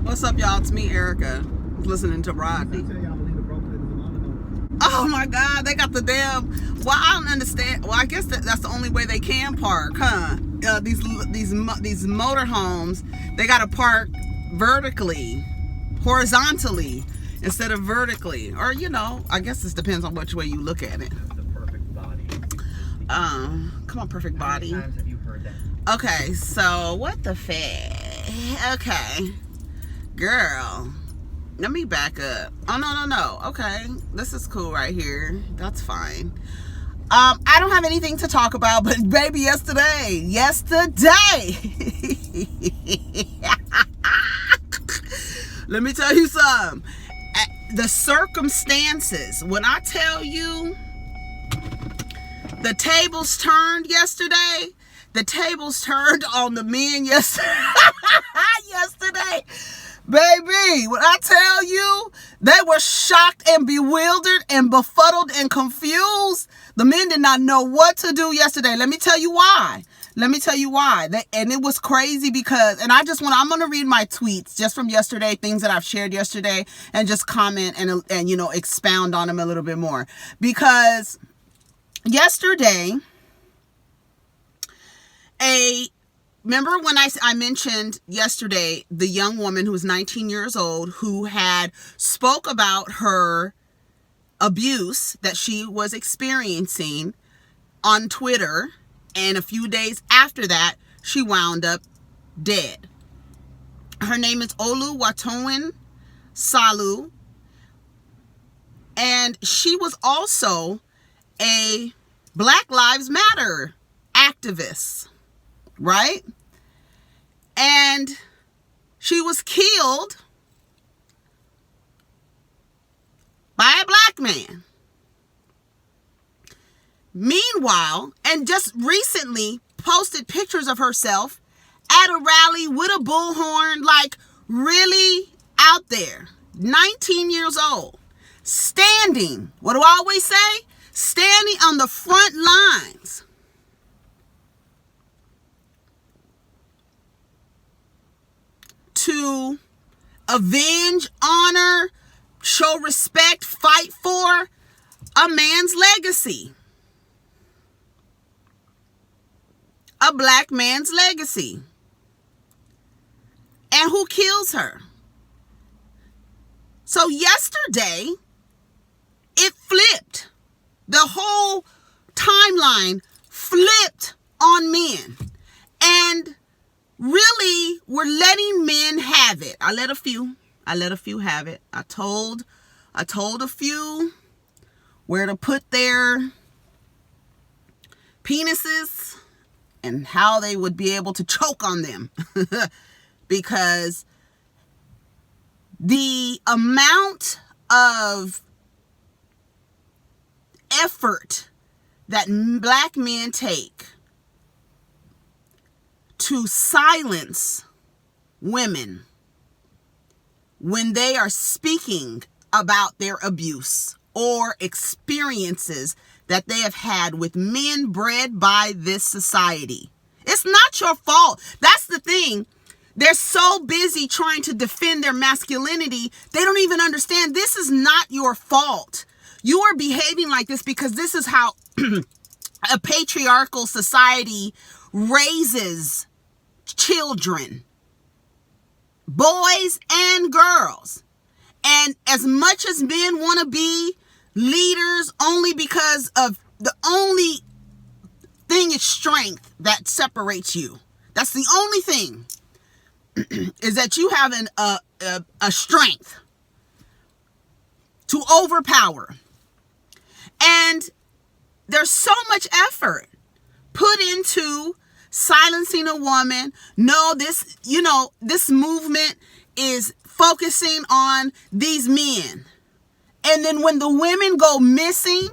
What's up, y'all? It's me, Erica, listening to Rodney. Oh my God, they got the damn. Well, I don't understand. Well, I guess that's the only way they can park, huh? These motorhomes, they got to park vertically, horizontally instead of vertically, or I guess this depends on which way you look at it. The perfect body. Come on, perfect body. How many times have you heard that? Okay, so what the Okay, girl, let me back up. Oh, no. Okay, this is cool right here. That's fine. I don't have anything to talk about, but baby, yesterday. Let me tell you something. The circumstances, when I tell you the tables turned yesterday, the tables turned on the men yesterday. Baby, when I tell you, they were shocked and bewildered and befuddled and confused. The men did not know what to do yesterday. Let me tell you why. And it was crazy because, and I'm going to read my tweets just from yesterday, things that I've shared yesterday, and just comment and expound on them a little bit more. Because yesterday, remember when I mentioned yesterday the young woman who was 19 years old who had spoke about her abuse that she was experiencing on Twitter, and a few days after that she wound up dead. Her name is Oluwatoyin Salu, and she was also a Black Lives Matter activist, right? And she was killed by a black man. Meanwhile, and just recently posted pictures of herself at a rally with a bullhorn, like really out there, 19 years old, standing, what do I always say? Standing on the front lines. To avenge, honor, show respect, fight for a man's legacy. A black man's legacy. And who kills her? So yesterday, it flipped. The whole timeline flipped on men. And really, we're letting men have it. I let a few have it. I told a few where to put their penises and how they would be able to choke on them. Because the amount of effort that black men take to silence women when they are speaking about their abuse or experiences that they have had with men bred by this society. It's not your fault. That's the thing. They're so busy trying to defend their masculinity, they don't even understand this is not your fault. You are behaving like this because this is how a patriarchal society raises children, boys and girls. And as much as men want to be leaders only because of the only thing is strength that separates you. That's the only thing is that you have a strength to overpower. And there's so much effort put into silencing a woman. No, this movement is focusing on these men. And then when the women go missing,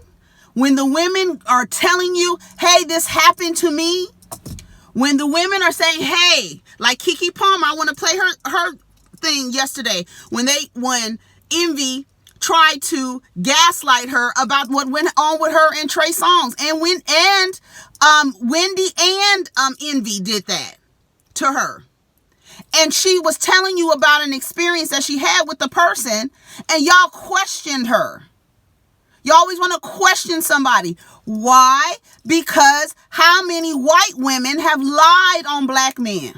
when the women are telling you, hey, this happened to me, when the women are saying, hey, like Keke Palmer, I want to play her thing yesterday, when Envy tried to gaslight her about what went on with her and Trey Songz, and Wendy and Envy did that to her. and she was telling you about an experience that she had with the person, and y'all questioned her. You always want to question somebody. Why? Because how many white women have lied on black men?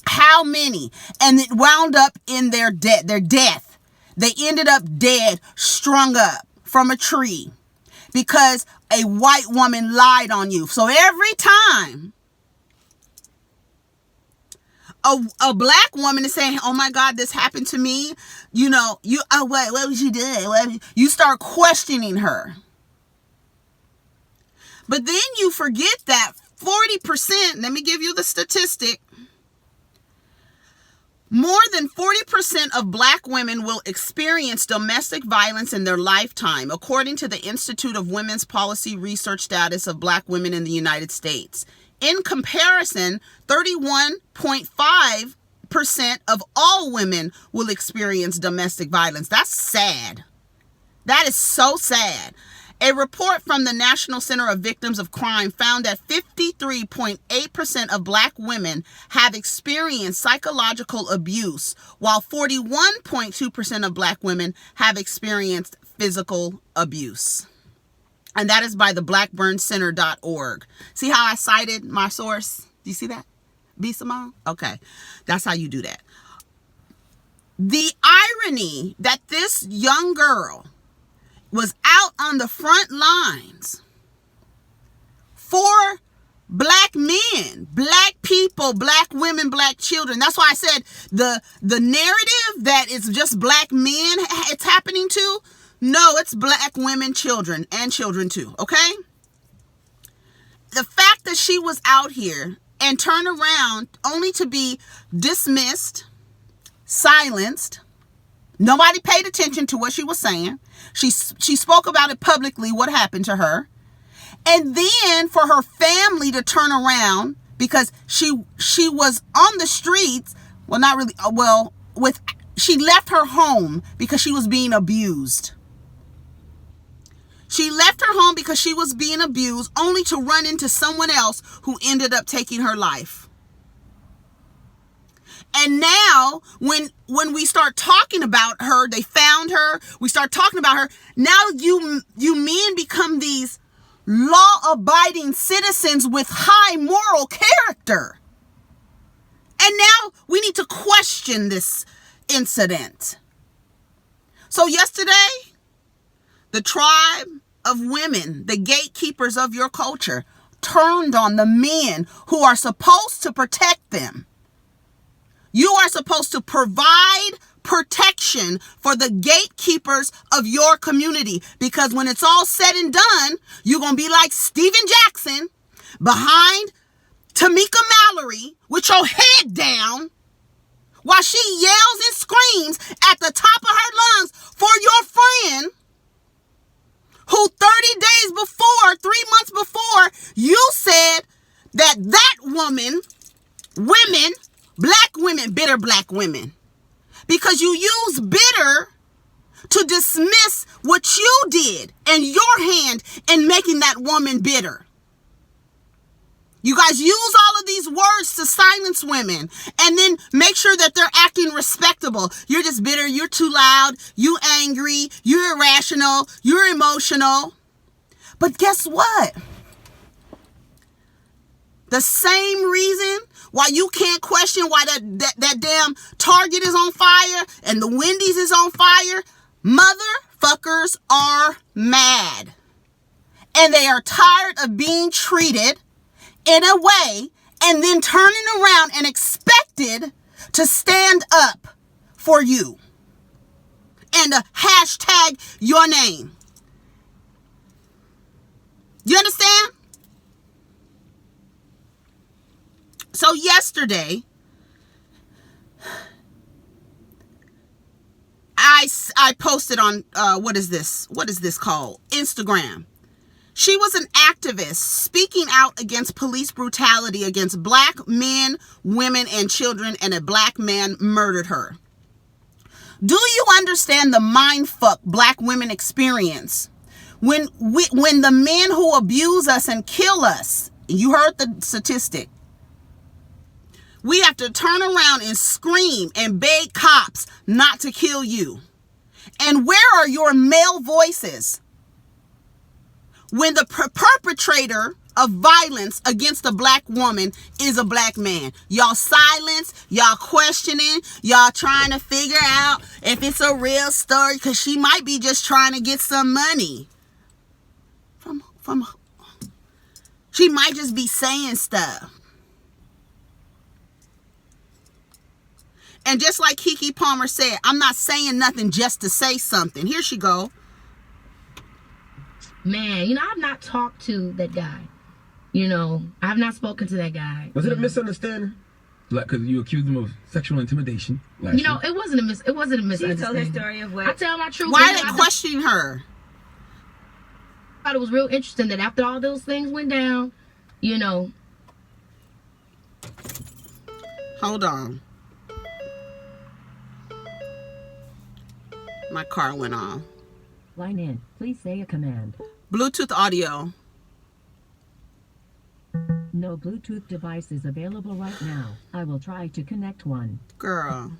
How many? And it wound up in their death. They ended up dead, strung up from a tree because a white woman lied on you. So every time a black woman is saying, oh my God, this happened to me, what was you doing? You start questioning her. But then you forget that 40%, let me give you the statistic, more than 40% of black women will experience domestic violence in their lifetime, according to the Institute of Women's Policy Research Status of Black Women in the United States. In comparison, 31.5% of all women will experience domestic violence. That's sad. That is so sad. A report from the National Center of Victims of Crime found that 53.8% of black women have experienced psychological abuse, while 41.2% of black women have experienced physical abuse. And that is by the blackburncenter.org. See how I cited my source? Do you see that? B. Simone? Okay. That's how you do that. The irony that this young girl was out on the front lines for black men, black people, black women, black children. That's why I said the narrative that it's just black men it's happening to. No, it's black women, children, and children too, okay? The fact that she was out here and turned around only to be dismissed, silenced, nobody paid attention to what she was saying. She spoke about it publicly, what happened to her. And then for her family to turn around because she was on the streets, well, not really, she left her home because she was being abused. She left her home because she was being abused, only to run into someone else who ended up taking her life. And now, when we start talking about her, they found her, we start talking about her, now you men become these law-abiding citizens with high moral character. And now we need to question this incident. So yesterday, the tribe of women, the gatekeepers of your culture, turned on the men who are supposed to protect them. You are supposed to provide protection for the gatekeepers of your community, because when it's all said and done, you're going to be like Steven Jackson behind Tamika Mallory with your head down while she yells and screams at the top of her lungs for your friend who 30 days before, 3 months before, you said that woman, women, black women, bitter black women, because you use bitter to dismiss what you did and your hand in making that woman bitter. You guys use all of these words to silence women and then make sure that they're acting respectable. You're just bitter. You're too loud. You angry. You're irrational. You're emotional. But guess what? The same reason why you can't question why that damn Target is on fire and the Wendy's is on fire, motherfuckers are mad. And they are tired of being treated in a way and then turning around and expected to stand up for you and to hashtag your name. You understand? So yesterday, I posted on, what is this called? Instagram. She was an activist speaking out against police brutality against black men, women, and children, and a black man murdered her. Do you understand the mindfuck black women experience when the men who abuse us and kill us, you heard the statistic, we have to turn around and scream and beg cops not to kill you. And where are your male voices when the perpetrator of violence against a black woman is a black man? Y'all silence, y'all questioning, y'all trying to figure out if it's a real story, because she might be just trying to get some money from she might just be saying stuff. And just like Keke Palmer said, I'm not saying nothing just to say something. Here she go. Man, you know, I've not talked to that guy. You know, I've not spoken to that guy. Was it a misunderstanding? Like, because you accused him of sexual intimidation last year? It wasn't a misunderstanding. She told her story of what? I tell my truth. Why are they questioning her? I thought it was real interesting that after all those things went down, you know. Hold on. My car went off. Line in. Please say a command. Bluetooth audio. No Bluetooth device is available right now. I will try to connect one. Girl,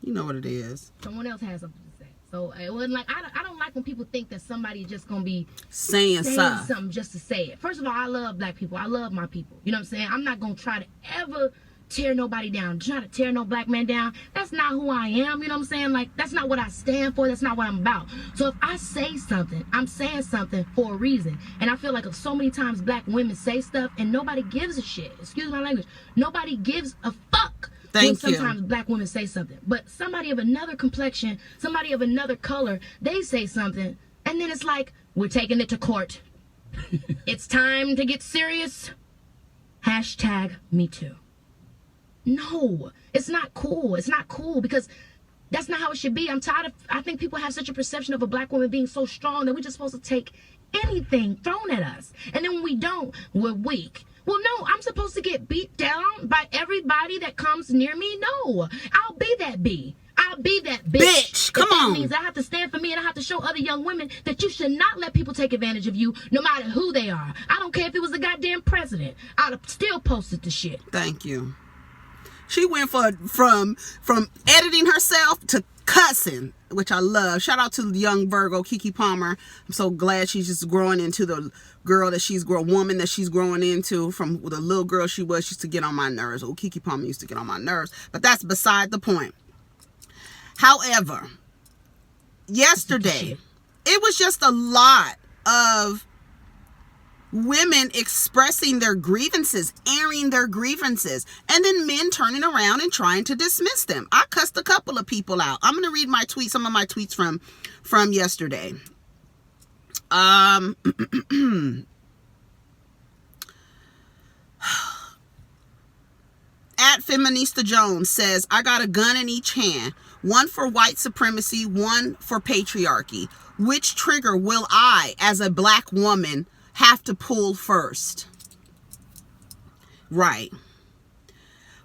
you know what it is. Someone else has something to say. So it wasn't like, I don't like when people think that somebody's just going to be saying something just to say it. First of all, I love black people. I love my people. You know what I'm saying? I'm not going to try to ever tear nobody down, try to tear no black man down. That's not who I am. You know what I'm saying? Like, that's not what I stand for. That's not what I'm about. So if I say something, I'm saying something for a reason. And I feel like so many times black women say stuff and nobody gives a shit. Excuse my language. Nobody gives a fuck when sometimes black women say something. But somebody of another complexion, somebody of another color, they say something, and then it's like, we're taking it to court. It's time to get serious. #MeToo. No, it's not cool. It's not cool, because that's not how it should be. I'm tired of, I think people have such a perception of a black woman being so strong that we're just supposed to take anything thrown at us. And then when we don't, we're weak. Well, no, I'm supposed to get beat down by everybody that comes near me? No, I'll be that bee. I'll be that bitch. Come on. That means I have to stand for me, and I have to show other young women that you should not let people take advantage of you, no matter who they are. I don't care if it was the goddamn president. I'd have still posted the shit. Thank you. She went from editing herself to cussing, which I love. Shout out to the young Virgo, Keke Palmer. I'm so glad she's just growing into the girl that woman that she's growing into. From the little girl she was, she used to get on my nerves. Oh, Keke Palmer used to get on my nerves. But that's beside the point. However, yesterday, it was just a lot of women expressing their grievances, airing their grievances, and then men turning around and trying to dismiss them. I cussed a couple of people out. I'm going to read some of my tweets from yesterday. At Feminista Jones says, I got a gun in each hand, one for white supremacy, one for patriarchy. Which trigger will I, as a black woman, have to pull first? Right.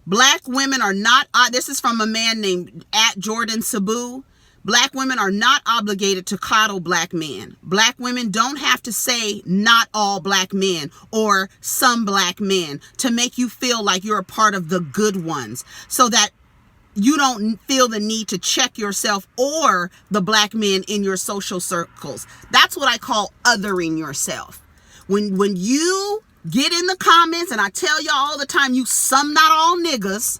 Black women are not, this is from a man named @Jordan Sabu. Black women are not obligated to coddle black men. Black women don't have to say not all black men or some black men to make you feel like you're a part of the good ones, so that you don't feel the need to check yourself or the black men in your social circles. That's what I call othering yourself. When you get in the comments, and I tell y'all all the time, you some not all niggas,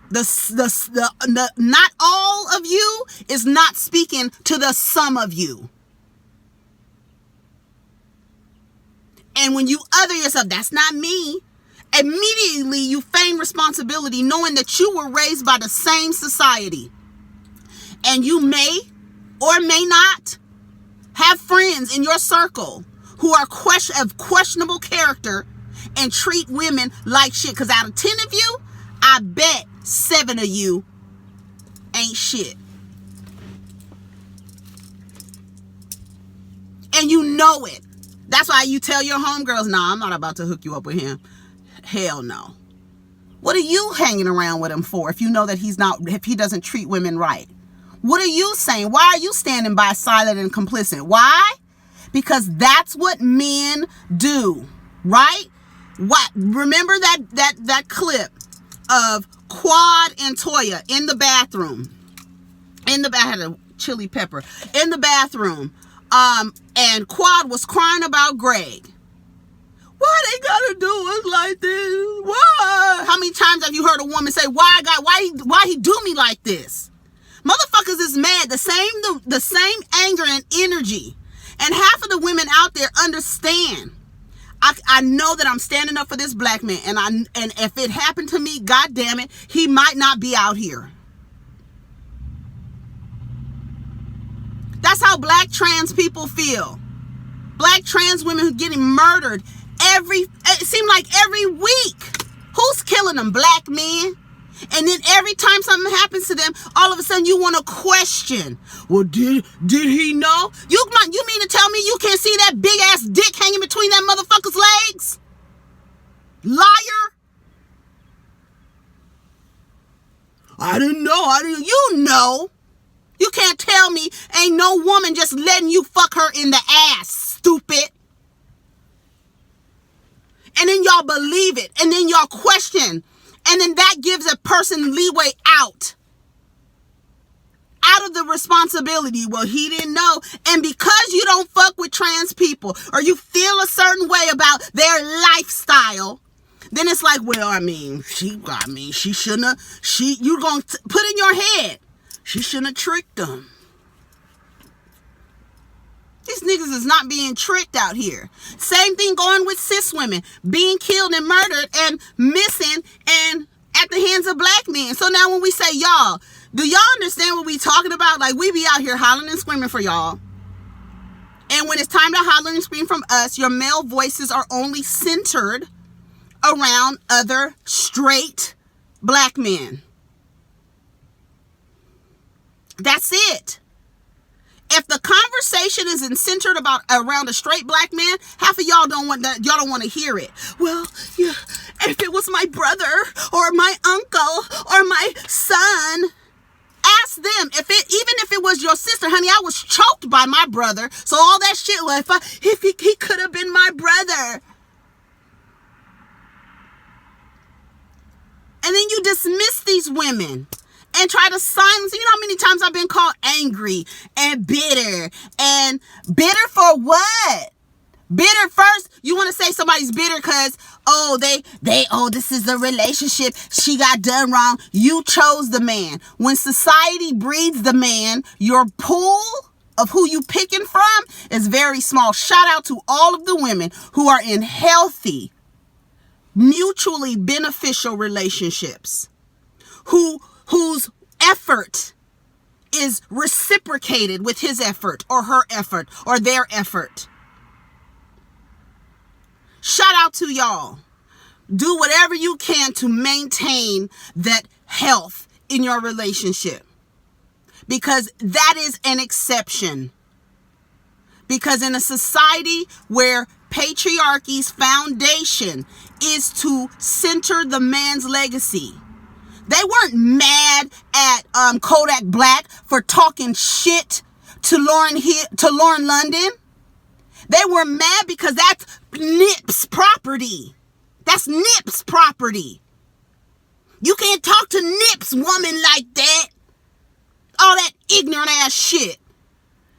the not all of you is not speaking to the some of you. And when you other yourself, that's not me, immediately you feign responsibility, knowing that you were raised by the same society. And you may or may not have friends in your circle who are of questionable character and treat women like shit. Because out of 10 of you, I bet 7 of you ain't shit. And you know it. That's why you tell your homegirls, nah, I'm not about to hook you up with him. Hell no. What are you hanging around with him for if you know that if he doesn't treat women right? What are you saying? Why are you standing by silent and complicit? Why? Because that's what men do, right? What? Remember that clip of Quad and Toya in the bathroom. I had a chili pepper. In the bathroom. And Quad was crying about Greg. Why they gotta do us like this? Why? How many times have you heard a woman say, why he do me like this? Motherfuckers is mad. The same anger and energy. And half of the women out there understand. I know that I'm standing up for this black man, and if it happened to me, God damn it, he might not be out here. That's how black trans people feel. Black trans women who getting murdered it seems like every week. Who's killing them? Black men. And then every time something happens to them, all of a sudden you want to question. Well, did he know? You mean to tell me you can't see that big ass dick hanging between that motherfucker's legs? Liar. I didn't know. You know. You can't tell me ain't no woman just letting you fuck her in the ass, stupid. And then y'all believe it. And then y'all question. And then that gives a person leeway out of the responsibility. Well, he didn't know. And because you don't fuck with trans people, or you feel a certain way about their lifestyle, then it's like, well, she shouldn't have, you're going to put in your head, she shouldn't have tricked them. These niggas is not being tricked out here. Same thing going with cis women being killed and murdered and missing and at the hands of black men. So now when we say y'all, do y'all understand what we talking about? Like, we be out here hollering and screaming for y'all. And when it's time to holler and scream from us, your male voices are only centered around other straight black men. That's it. If the conversation isn't centered around a straight black man, half of y'all don't want that. Y'all don't want to hear it. Well, yeah, if it was my brother or my uncle or my son, ask them. Even if it was your sister, honey, I was choked by my brother. So all that shit, well, if he could have been my brother. And then you dismiss these women and try to silence. You know how many times I've been called angry and bitter. And bitter for what? Bitter first, you want to say somebody's bitter because, this is a relationship. She got done wrong. You chose the man. When society breeds the man, your pool of who you picking from is very small. Shout out to all of the women who are in healthy, mutually beneficial relationships. Whose effort is reciprocated with his effort or her effort or their effort. Shout out to y'all. Do whatever you can to maintain that health in your relationship. Because that is an exception. Because in a society where patriarchy's foundation is to center the man's legacy, they weren't mad at Kodak Black for talking shit to Lauren London. They were mad because that's Nip's property. That's Nip's property. You can't talk to Nip's woman like that. All that ignorant ass shit.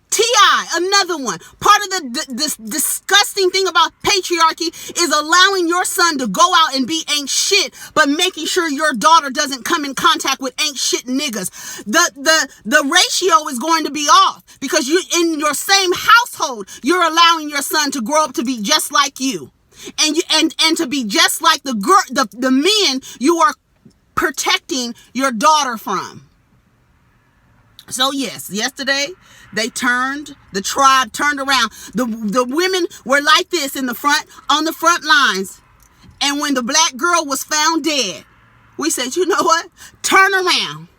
T.I., another one. Part of the disgusting thing about patriarchy is allowing your son to go out and be ain't shit, but making sure your daughter doesn't come in contact with ain't shit niggas. The ratio is going to be off because you in your same household, you're allowing your son to grow up to be just like you. And to be just like the men you are protecting your daughter from. So yes, yesterday the tribe turned around. The women were like this on the front lines. And when the black girl was found dead, we said, you know what? Turn around.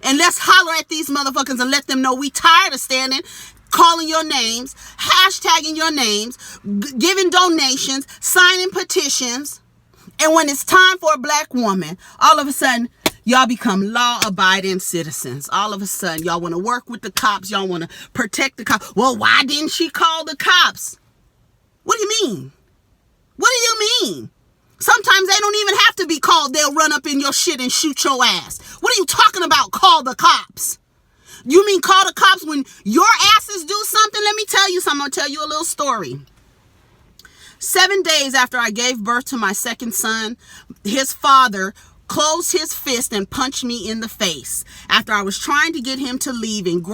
And let's holler at these motherfuckers and let them know we tired of standing, calling your names, hashtagging your names, giving donations, signing petitions. And when it's time for a black woman, all of a sudden, y'all become law-abiding citizens. All of a sudden, y'all want to work with the cops. Y'all want to protect the cops. Well, why didn't she call the cops? What do you mean? What do you mean? Sometimes they don't even have to be called. They'll run up in your shit and shoot your ass. What are you talking about? Call the cops. You mean call the cops when your asses do something? Let me tell you something. I'm going to tell you a little story. 7 days after I gave birth to my second son, his father closed his fist and punched me in the face after I was trying to get him to leave and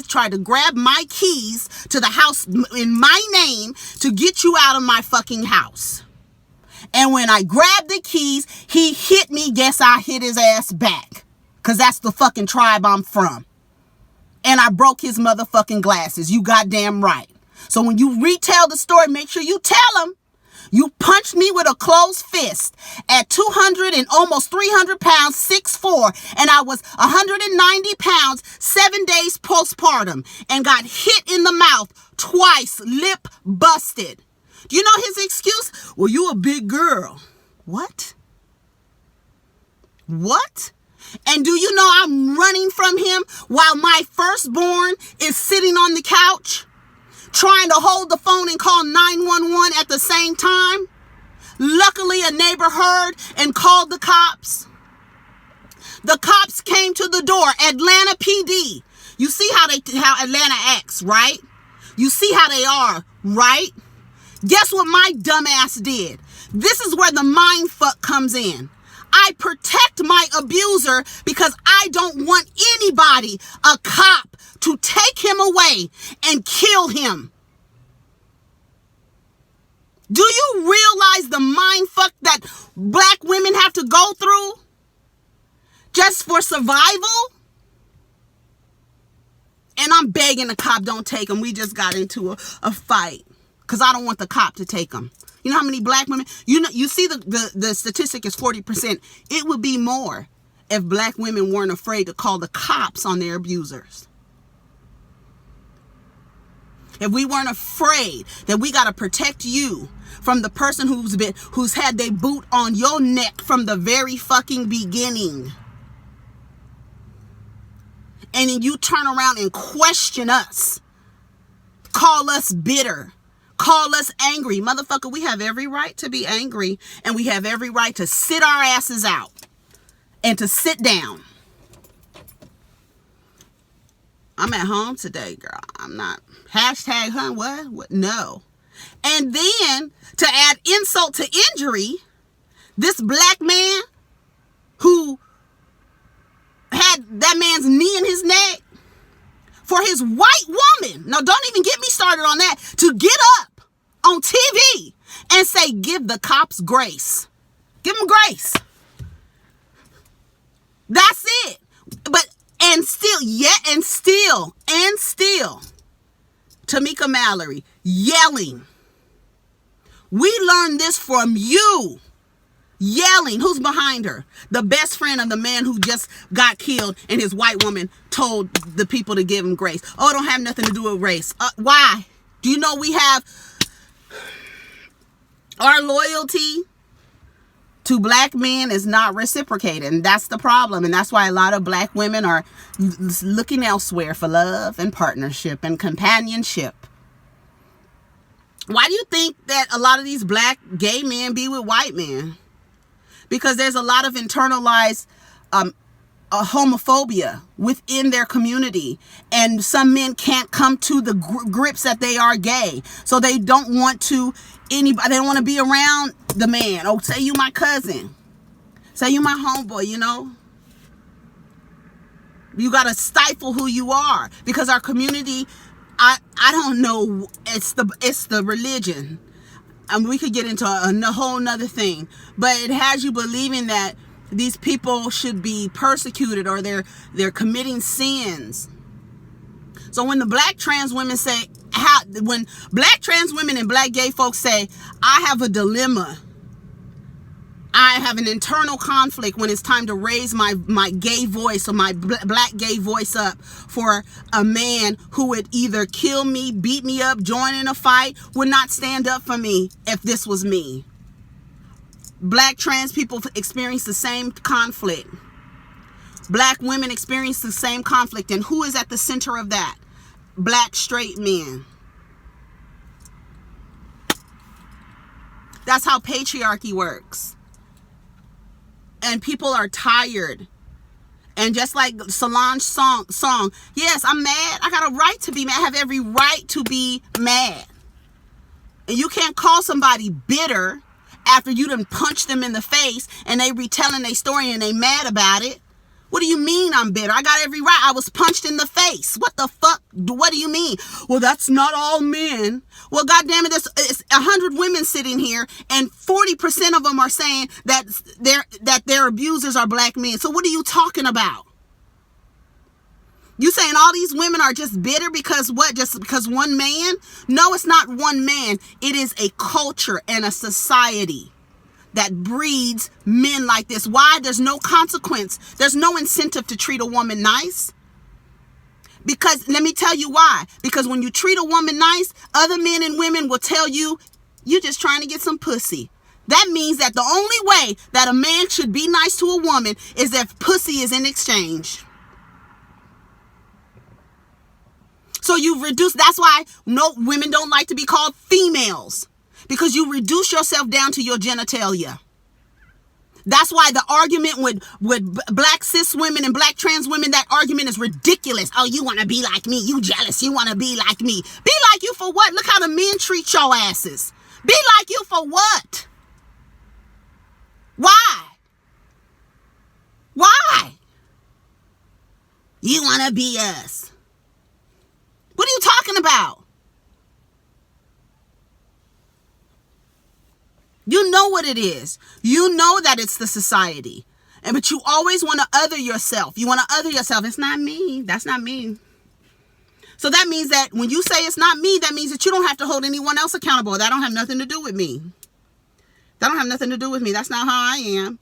tried to grab my keys to the house in my name to get you out of my fucking house. And when I grabbed the keys, he hit me. Guess I hit his ass back. Because that's the fucking tribe I'm from. And I broke his motherfucking glasses. You goddamn right. So when you retell the story, make sure you tell him you punched me with a closed fist at 200 and almost 300 pounds, 6'4", and I was 190 pounds, 7 days postpartum, and got hit in the mouth twice, lip busted. Do you know his excuse? Well, you a big girl. What? What? And do you know I'm running from him while my firstborn is sitting on the couch trying to hold the phone and call 911 at the same time? Luckily, a neighbor heard and called the cops. The cops came to the door. Atlanta PD. You see how Atlanta acts, right? You see how they are, right? Guess what my dumbass did? This is where the mind fuck comes in. I protect my abuser because I don't want anybody, a cop, to take him away and kill him. Do you realize the mind fuck that black women have to go through just for survival? And I'm begging the cop, don't take him. We just got into a fight because I don't want the cop to take him. You know how many black women, you see the statistic is 40%. It would be more if black women weren't afraid to call the cops on their abusers. If we weren't afraid that we got to protect you from the person who's had their boot on your neck from the very fucking beginning. And then you turn around and question us. Call us bitter. Call us angry. Motherfucker, we have every right to be angry. And we have every right to sit our asses out. And to sit down. I'm at home today, girl. I'm not. Hashtag, huh? What? No. And then, to add insult to injury, this black man who had that man's knee in his neck for his white woman, now don't even get me started on that, to get up on TV and say, give the cops grace. Give them grace. That's it. And still, Tamika Mallory yelling. We learned this from you. Yelling. Who's behind her? The best friend of the man who just got killed, and his white woman told the people to give him grace. Oh, it don't have nothing to do with race. Why? Do you know we have our loyalty to black men is not reciprocated, and that's the problem. And that's why a lot of black women are looking elsewhere for love and partnership and companionship. Why do you think that a lot of these black gay men be with white men? Because there's a lot of internalized homophobia within their community, and some men can't come to the grips that they are gay, so they don't want to they don't want to be around the man. Oh, say you my cousin, say you my homeboy, you know. You got to stifle who you are, because our community, I don't know, it's the religion. We could get into a whole nother thing, but it has you believing that these people should be persecuted or they're committing sins. So when the black trans women say, when black trans women and black gay folks say, I have a dilemma, I have an internal conflict when it's time to raise my gay voice or my black gay voice up for a man who would either kill me, beat me up, join in a fight, would not stand up for me if this was me. Black trans people experience the same conflict. Black women experience the same conflict. And who is at the center of that? Black straight men. That's how patriarchy works. And people are tired. And just like Solange's song, yes, I'm mad. I got a right to be mad. I have every right to be mad. And you can't call somebody bitter after you done punched them in the face and they retelling their story and they mad about it. What do you mean I'm bitter? I got every right. I was punched in the face. What the fuck? What do you mean? Well, that's not all men. Well, goddamn it, it's 100 women sitting here, and 40% of them are saying that their abusers are black men. So what are you talking about? You saying all these women are just bitter because what? Just because one man? No, it's not one man. It is a culture and a society that breeds men like this. Why? There's no consequence. There's no incentive to treat a woman nice. Because let me tell you why. Because when you treat a woman nice, other men and women will tell you, you're just trying to get some pussy. That means that the only way that a man should be nice to a woman is if pussy is in exchange. So you reduce, that's why no women don't like to be called females. Because you reduce yourself down to your genitalia. That's why the argument with black cis women and black trans women, that argument is ridiculous. Oh, you want to be like me. You jealous. You want to be like me. Be like you for what? Look how the men treat your asses. Be like you for what? Why? Why? You want to be us. What are you talking about? You know what it is. You know that it's the society. But you always want to other yourself. You want to other yourself. It's not me. That's not me. So that means that when you say it's not me, that means that you don't have to hold anyone else accountable. That don't have nothing to do with me. That don't have nothing to do with me. That's not how I am.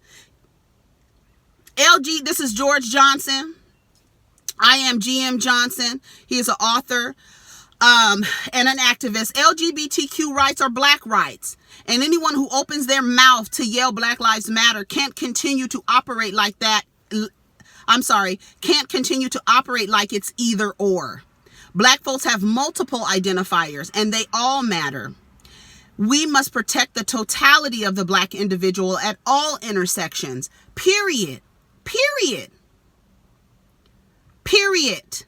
LG, this is George Johnson. I am GM Johnson. He is an author and an activist. LGBTQ rights are black rights. And anyone who opens their mouth to yell Black Lives Matter can't continue to operate like that. Can't continue to operate like it's either or. Black folks have multiple identifiers and they all matter. We must protect the totality of the black individual at all intersections. Period. Period. Period.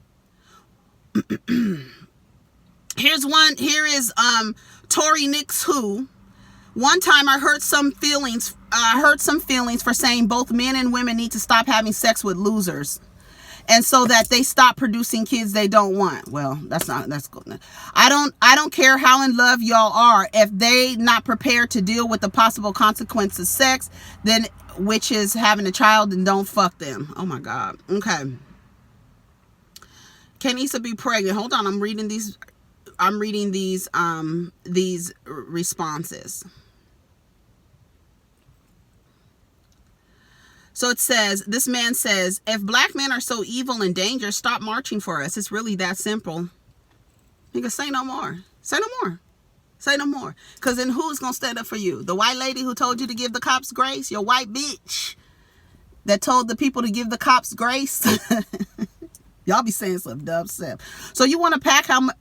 Here is Tory Nix who. One time I hurt some feelings for saying both men and women need to stop having sex with losers. And so that they stop producing kids they don't want. Well, that's good. I don't care how in love y'all are. If they not prepared to deal with the possible consequences of sex, then which is having a child, then don't fuck them. Oh my God. Okay. Can Issa be pregnant? Hold on. I'm reading these responses. So it says, this man says, if black men are so evil and dangerous, stop marching for us. It's really that simple. Nigga, say no more. Say no more. Say no more. Because then who's going to stand up for you? The white lady who told you to give the cops grace? Your white bitch that told the people to give the cops grace? Y'all be saying some dumb stuff. So you want to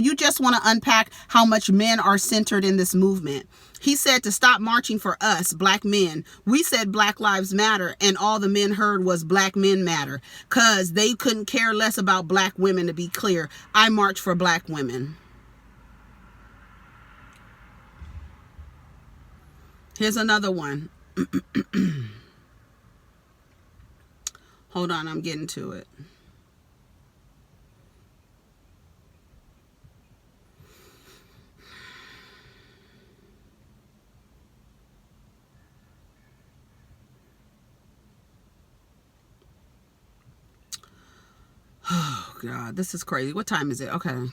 you just want to unpack how much men are centered in this movement. He said to stop marching for us, black men. We said Black Lives Matter, and all the men heard was Black Men Matter, because they couldn't care less about black women, to be clear. I march for black women. Here's another one. Hold on, I'm getting to it. Oh, God, this is crazy. What time is it? Okay.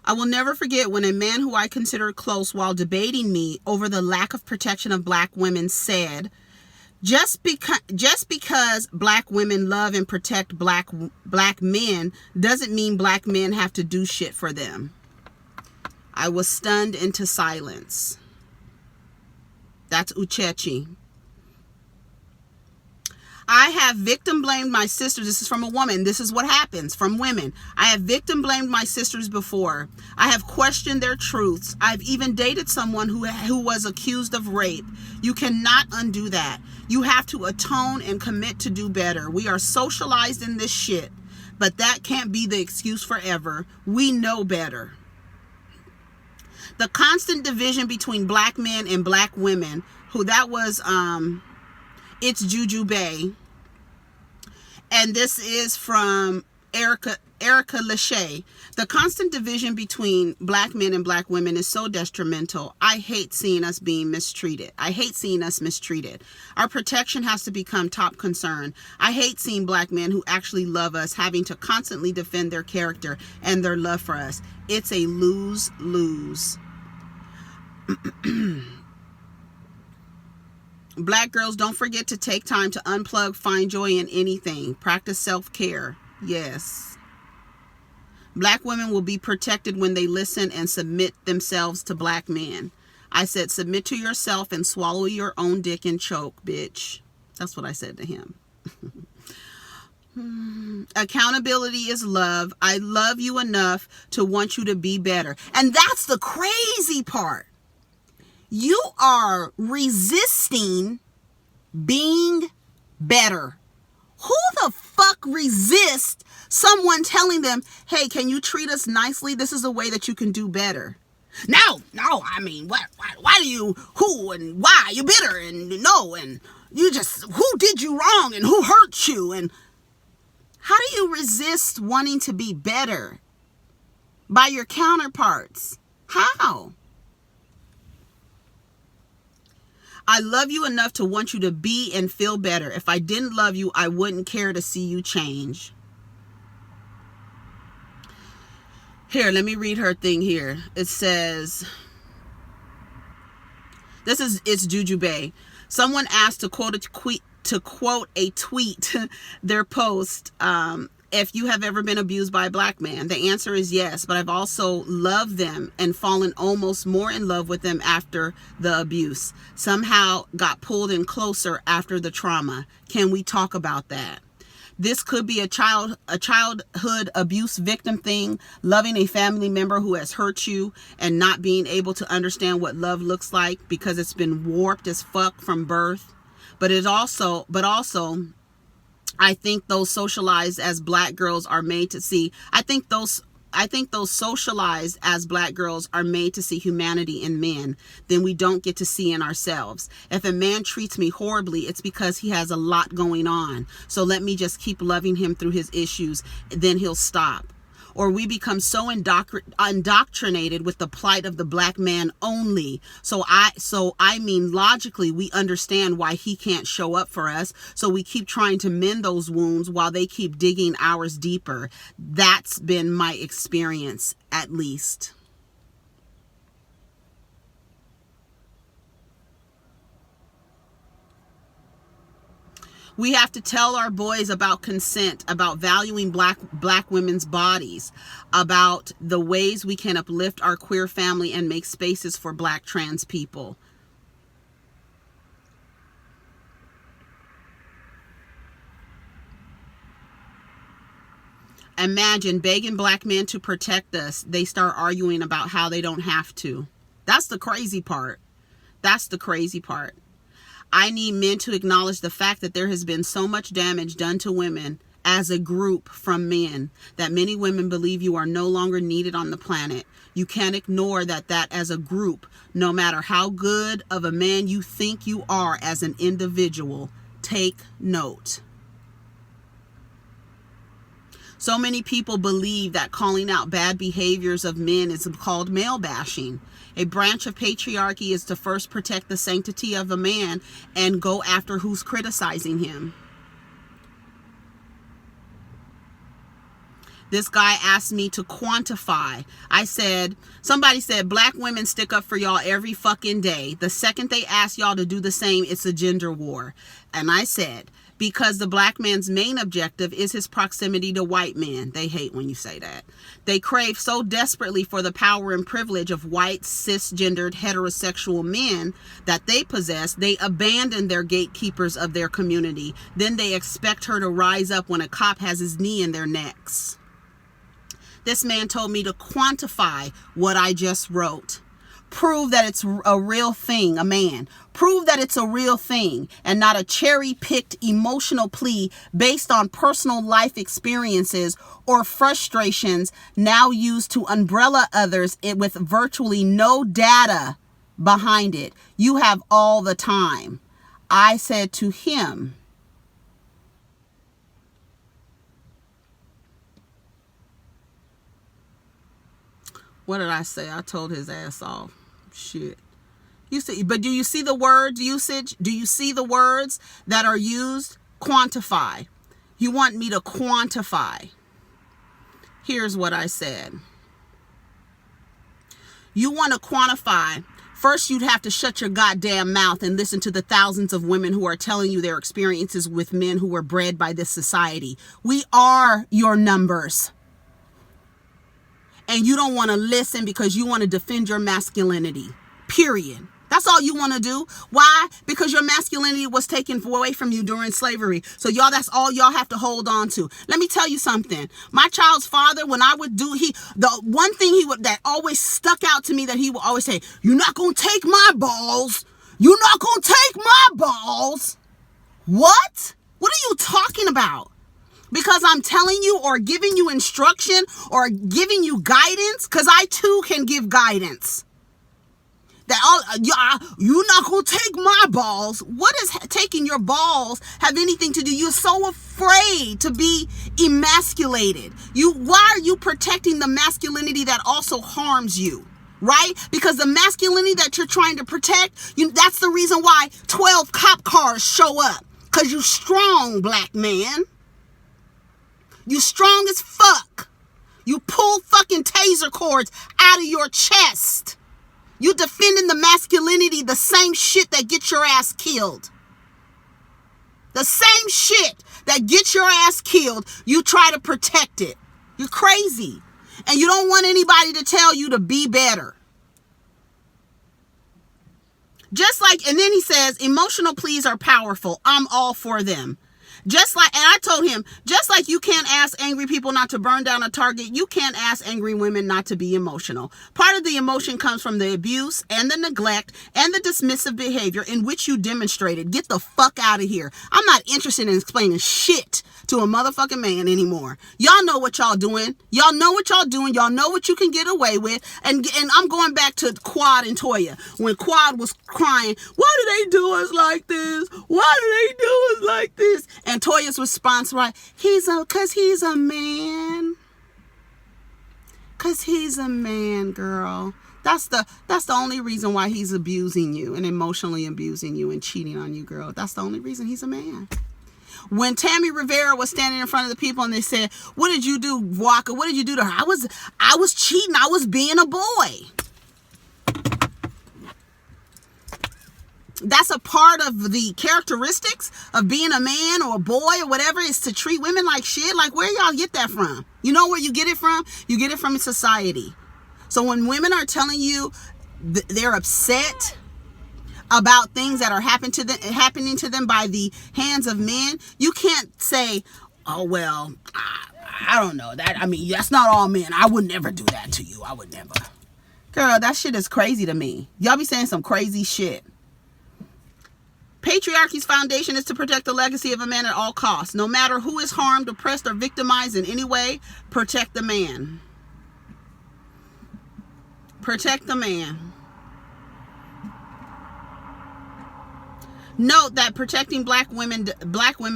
I will never forget when a man who I considered close while debating me over the lack of protection of black women said, just because black women love and protect black men doesn't mean black men have to do shit for them. I was stunned into silence. That's Uchechi. I have victim blamed my sisters. This is from a woman. This is what happens from women. I have victim blamed my sisters before. I have questioned their truths. I've even dated someone who was accused of rape. You cannot undo that. You have to atone and commit to do better. We are socialized in this shit, but that can't be the excuse forever. We know better. The constant division between black men and black women, it's Juju Bay. And this is from Erica Lachey. The constant division between black men and black women is so detrimental. I hate seeing us being mistreated. I hate seeing us mistreated. Our protection has to become top concern. I hate seeing black men who actually love us having to constantly defend their character and their love for us. It's a lose-lose. Black girls, don't forget to take time to unplug, find joy in anything. Practice self-care. Yes. Black women will be protected when they listen and submit themselves to black men. I said, submit to yourself and swallow your own dick and choke, bitch. That's what I said to him. Accountability is love. I love you enough to want you to be better. And that's the crazy part. You are resisting being better. Who the fuck resists someone telling them, hey, can you treat us nicely? This is a way that you can do better. No, I mean, why do you, who and why? You bitter and no, and you just, who did you wrong and who hurt you? And how do you resist wanting to be better by your counterparts? How? I love you enough to want you to be and feel better. If I didn't love you, I wouldn't care to see you change. Here, let me read her thing here. It says, it's Juju Bay. Someone asked to quote a tweet, their post, if you have ever been abused by a black man. The answer is yes, but I've also loved them and fallen almost more in love with them after the abuse. Somehow got pulled in closer after the trauma. Can we talk about that? This could be a childhood abuse victim thing, loving a family member who has hurt you and not being able to understand what love looks like because it's been warped as fuck from birth. But also, I think those socialized as black girls are made to see. I think those socialized as black girls are made to see humanity in men then we don't get to see in ourselves. If a man treats me horribly, it's because he has a lot going on. So let me just keep loving him through his issues, then he'll stop. Or we become so indoctrinated with the plight of the black man only. So I mean, logically, we understand why he can't show up for us. So we keep trying to mend those wounds while they keep digging ours deeper. That's been my experience, at least. We have to tell our boys about consent, about valuing black women's bodies, about the ways we can uplift our queer family and make spaces for black trans people. Imagine begging black men to protect us. They start arguing about how they don't have to. That's the crazy part. That's the crazy part. I need men to acknowledge the fact that there has been so much damage done to women as a group from men that many women believe you are no longer needed on the planet. You can't ignore that as a group, no matter how good of a man you think you are as an individual, take note. So many people believe that calling out bad behaviors of men is called male bashing. A branch of patriarchy is to first protect the sanctity of a man and go after who's criticizing him. This guy asked me to quantify. Somebody said, black women stick up for y'all every fucking day. The second they ask y'all to do the same, it's a gender war. And I said, because the black man's main objective is his proximity to white men. They hate when you say that. They crave so desperately for the power and privilege of white, cisgendered, heterosexual men that they possess, they abandon their gatekeepers of their community. Then they expect her to rise up when a cop has his knee in their necks. This man told me to quantify what I just wrote. Prove that it's a real thing, a man. Prove that it's a real thing and not a cherry-picked emotional plea based on personal life experiences or frustrations now used to umbrella others with virtually no data behind it. You have all the time. I said to him, what did I say? I told his ass off. Shit. You see, but do you see the word usage? Do you see the words that are used? Quantify. You want me to quantify. Here's what I said. You want to quantify. First, you'd have to shut your goddamn mouth and listen to the thousands of women who are telling you their experiences with men who were bred by this society. We are your numbers. And you don't want to listen because you want to defend your masculinity. Period. That's all you want to do. Why? Because your masculinity was taken away from you during slavery. So y'all, that's all y'all have to hold on to. Let me tell you something. My child's father, when I would do, the one thing that always stuck out to me that he would always say, you're not going to take my balls. You're not going to take my balls. What? What are you talking about? Because I'm telling you or giving you instruction or giving you guidance, because I too can give guidance. That you're not going to take my balls. What does taking your balls have anything to do? You're so afraid to be emasculated. Why are you protecting the masculinity that also harms you? Right? Because the masculinity that you're trying to protect, that's the reason why 12 cop cars show up. Because you strong, black man. You strong as fuck. You pull fucking taser cords out of your chest. You defending the masculinity, the same shit that gets your ass killed. The same shit that gets your ass killed, you try to protect it. You're crazy. And you don't want anybody to tell you to be better. Just like, and then he says, emotional pleas are powerful. I'm all for them. Just like, and I told him, just like you can't ask angry people not to burn down a Target, you can't ask angry women not to be emotional. Part of the emotion comes from the abuse and the neglect and the dismissive behavior in which you demonstrated. Get the fuck out of here. I'm not interested in explaining shit to a motherfucking man anymore. Y'all know what y'all doing. Y'all know what y'all doing. Y'all know what you can get away with. And I'm going back to Quad and Toya. When Quad was crying, why do they do us like this? Why do they do us like this? And Toya's response, right? Cause he's a man. Cause he's a man, girl. That's the only reason why he's abusing you and emotionally abusing you and cheating on you, girl. That's the only reason he's a man. When Tammy Rivera was standing in front of the people and they said, what did you do, Walker? What did you do to her? I was cheating. I was being a boy. That's a part of the characteristics of being a man or a boy or whatever, is to treat women like shit. Like, where y'all get that from? You know where you get it from? You get it from society. So when women are telling you they're upset about things that are happening to them by the hands of men, you can't say, oh, well, I don't know that. I mean, that's not all men. I would never do that to you. I would never. Girl, that shit is crazy to me. Y'all be saying some crazy shit. Patriarchy's foundation is to protect the legacy of a man at all costs. No matter who is harmed, oppressed, or victimized in any way, protect the man. Protect the man. Note that protecting black women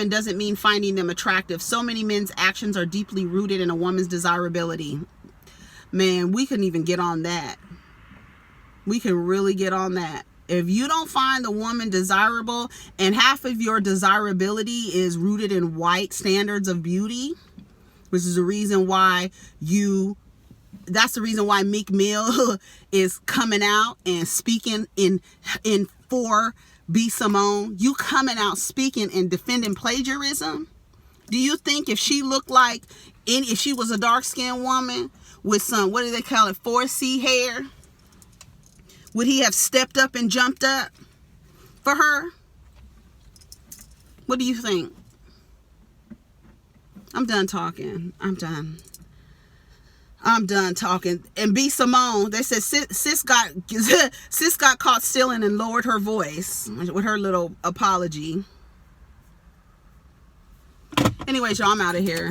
doesn't mean finding them attractive. So many men's actions are deeply rooted in a woman's desirability. Man, we couldn't even get on that. We can really get on that. If you don't find the woman desirable and half of your desirability is rooted in white standards of beauty, which is the reason why that's the reason why Meek Mill is coming out and speaking in for B. Simone, you coming out speaking and defending plagiarism? Do you think if she looked like if she was a dark-skinned woman with some, what do they call it, 4C hair, would he have stepped up and jumped up for her? What do you think? I'm done talking. I'm done talking. And B. Simone, they said sis got caught stealing and lowered her voice with her little apology. Anyways, y'all, I'm out of here.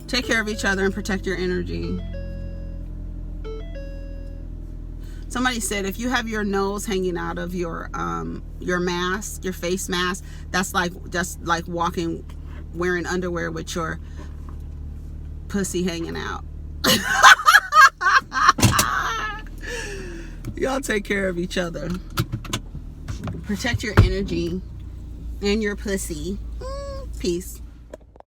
Take care of each other and protect your energy. Somebody said if you have your nose hanging out of your mask, your face mask, that's like walking, wearing underwear with your pussy hanging out. Y'all take care of each other. Protect your energy and your pussy. Peace.